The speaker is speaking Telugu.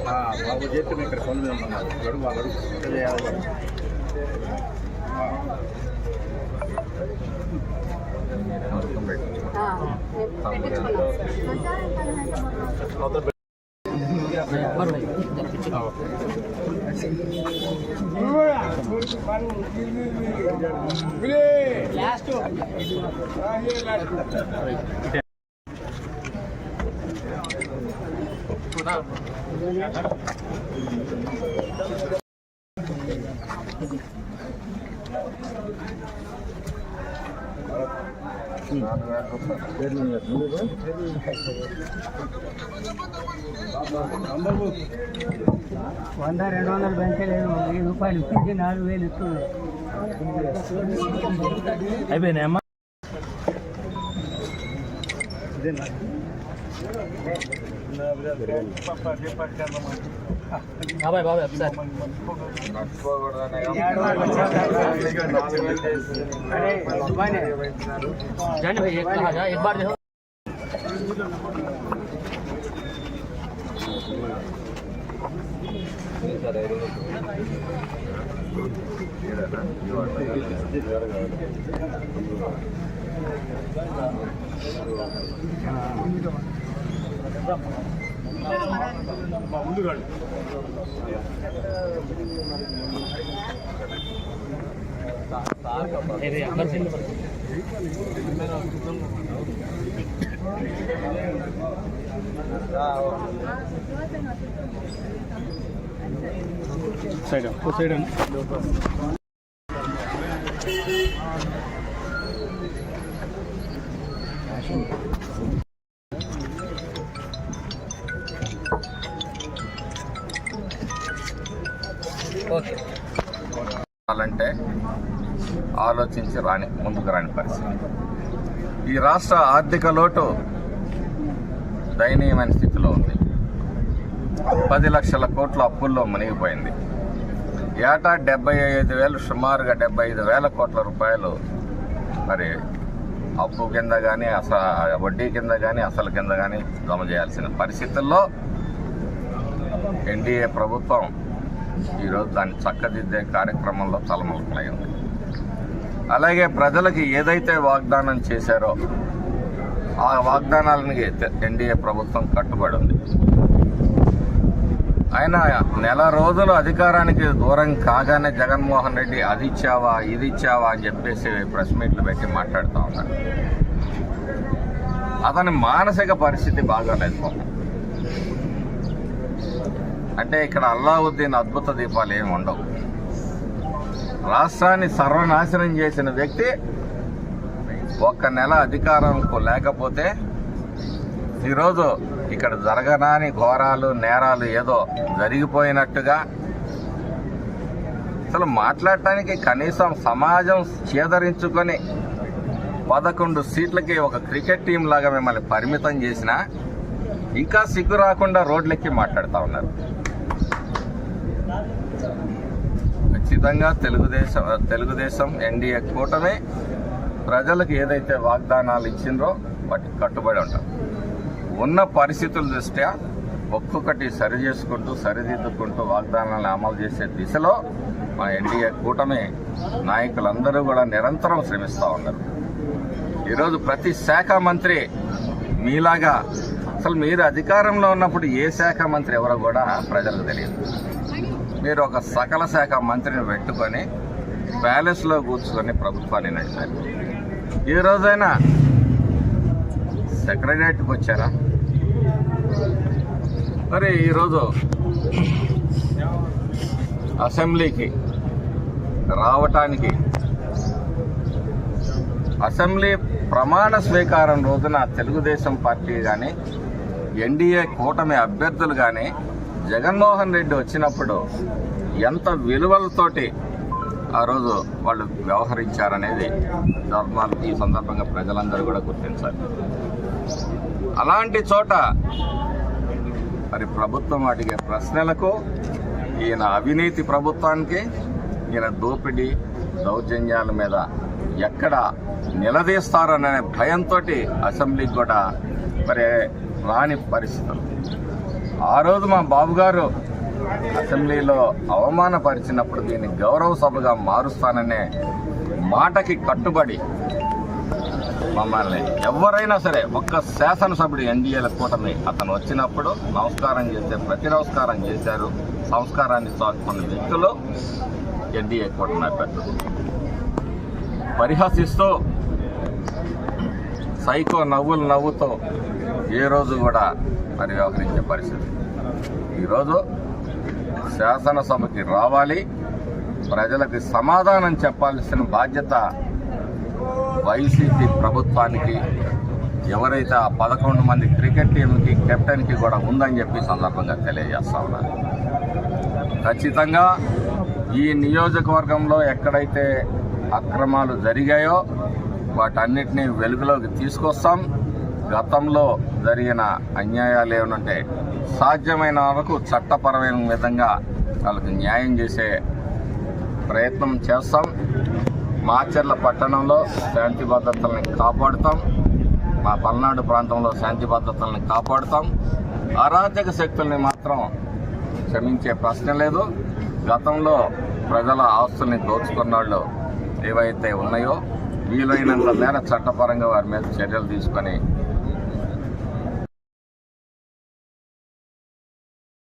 బాబు చేతి ఇక్కడ ఫోన్ మీద ఉన్నారు వాళ్ళు చేయాలి. ₹100, ₹200 పెంచలేదు. ₹1000 ఇచ్చి 4000 ఇస్తుంది. అయిపోయినాయమ్మా. బాబాయ్ బాబాయ్ ఒకసారి जाने भाई एक कहा जा एक बार देखो సైడ్ సైడ్ అంటే ఆలోచించి ముందుకు రాని పరిస్థితి. ఈ రాష్ట్ర ఆర్థిక లోటు దయనీయమైన స్థితిలో ఉంది. 10 లక్షల కోట్ల అప్పుల్లో మునిగిపోయింది. ఏటా 75,000 సుమారుగా 75,000 కోట్ల రూపాయలు మరి అప్పు కింద కానీ వడ్డీ కింద కానీ అసలు కింద కానీ జమ చేయాల్సిన పరిస్థితుల్లో ఎన్డీఏ ప్రభుత్వం ఈరోజు దాన్ని చక్కదిద్దే కార్యక్రమంలో తలములకలైంది. అలాగే ప్రజలకి ఏదైతే వాగ్దానం చేశారో ఆ వాగ్దానాలని ఎన్డీఏ ప్రభుత్వం కట్టుబడి ఉంది. ఆయన నెల రోజులు అధికారానికి దూరం కాగానే జగన్మోహన్ రెడ్డి అది ఇచ్చావా ఇది ఇచ్చావా అని చెప్పేసి ప్రెస్ మీట్లు పెట్టి మాట్లాడుతూ ఉన్నారు. అతని మానసిక పరిస్థితి బాగాలేదు. అంటే ఇక్కడ అల్లావుద్దీన్ అద్భుత దీపాలు ఏమి ఉండవు. రాష్ట్రాన్ని సర్వనాశనం చేసిన వ్యక్తి ఒక్క నెల అధికారంకు లేకపోతే ఈరోజు ఇక్కడ జరగనాని ఘోరాలు నేరాలు ఏదో జరిగిపోయినట్టుగా అసలు మాట్లాడటానికి కనీసం సమాజం చేదరించుకొని 11 సీట్లకి ఒక క్రికెట్ టీం లాగా మిమ్మల్ని పరిమితం చేసినా ఇంకా సిగ్గు రాకుండా రోడ్లెక్కి మాట్లాడుతూ ఉన్నారు. ఖచ్చితంగా తెలుగుదేశం ఎన్డీఏ కూటమి ప్రజలకు ఏదైతే వాగ్దానాలు ఇచ్చిందో వాటికి కట్టుబడి ఉంటాం. ఉన్న పరిస్థితుల దృష్ట్యా ఒక్కొక్కటి సరిదిద్దుకుంటూ వాగ్దానాలను అమలు చేసే దిశలో మా ఎన్డీఏ కూటమి నాయకులందరూ కూడా నిరంతరం శ్రమిస్తూ ఉన్నారు. ఈరోజు ప్రతి శాఖ మంత్రి మీలాగా అసలు మీరు అధికారంలో ఉన్నప్పుడు ఏ శాఖ మంత్రి ఎవరో కూడా ప్రజలకు తెలియదు. మీరు ఒక సకల శాఖ మంత్రిని పెట్టుకొని ప్యాలెస్లో కూర్చుకొని ప్రభుత్వాన్ని నడిపారు. ఈ రోజైనా సెక్రటరియట్కి వచ్చారా? మరి ఈరోజు అసెంబ్లీకి రావటానికి అసెంబ్లీ ప్రమాణ స్వీకారం రోజున తెలుగుదేశం పార్టీ కానీ ఎన్డీఏ కూటమి అభ్యర్థులు కానీ జగన్మోహన్ రెడ్డి వచ్చినప్పుడు ఎంత విలువలతోటి ఆ రోజు వాళ్ళు వ్యవహరించారనేది ఈ సందర్భంగా ప్రజలందరూ కూడా గుర్తించాలి. అలాంటి చోట మరి ప్రభుత్వం అడిగే ప్రశ్నలకు ఈయన అవినీతి ప్రభుత్వానికి ఈయన దోపిడీ దౌర్జన్యాల మీద ఎక్కడ నిలదీస్తారనే భయంతో అసెంబ్లీకి కూడా మరి రాని పరిస్థితులు. ఆ రోజు మా బాబు గారు అసెంబ్లీలో అవమానపరిచినప్పుడు దీన్ని గౌరవ సభగా మారుస్తాననే మాటకి కట్టుబడి మమ్మల్ని ఎవరైనా సరే ఒక్క శాసనసభ్యుడు ఎన్డీఏల కూటమి అతను వచ్చినప్పుడు నమస్కారం చేస్తే ప్రతి నమస్కారం చేశారు. సంస్కారాన్ని చాటుకున్న వ్యక్తులు ఎన్డీఏ కూటమి అభ్యర్థులు. పరిహసిస్తూ సైకో నవ్వులు నవ్వుతూ ఏ రోజు కూడా మరి వ్యవహరించే పరిస్థితి. ఈరోజు శాసనసభకి రావాలి, ప్రజలకు సమాధానం చెప్పాల్సిన బాధ్యత వైసీపీ ప్రభుత్వానికి, ఎవరైతే ఆ 11 మంది క్రికెట్ టీంకి కెప్టెన్కి కూడా ఉందని చెప్పి సందర్భంగా తెలియజేస్తా ఉన్నారు. ఖచ్చితంగా ఈ నియోజకవర్గంలో ఎక్కడైతే అక్రమాలు జరిగాయో వాటన్నిటినీ వెలుగులోకి తీసుకొస్తాం. గతంలో జరిగిన అన్యాయాలు ఏమనంటే సాధ్యమైన వరకు చట్టపరమైన విధంగా వాళ్ళకి న్యాయం చేసే ప్రయత్నం చేస్తాం. మాచర్ల పట్టణంలో శాంతి భద్రతల్ని కాపాడుతాం. మా పల్నాడు ప్రాంతంలో శాంతి భద్రతల్ని కాపాడుతాం. అరాచక శక్తుల్ని మాత్రం క్షమించే ప్రశ్న లేదు. గతంలో ప్రజల ఆస్తుల్ని దోచుకున్న వాళ్ళు ఏవైతే ఉన్నాయో వీలైనంత మేర చట్టపరంగా వారి మీద చర్యలు తీసుకొని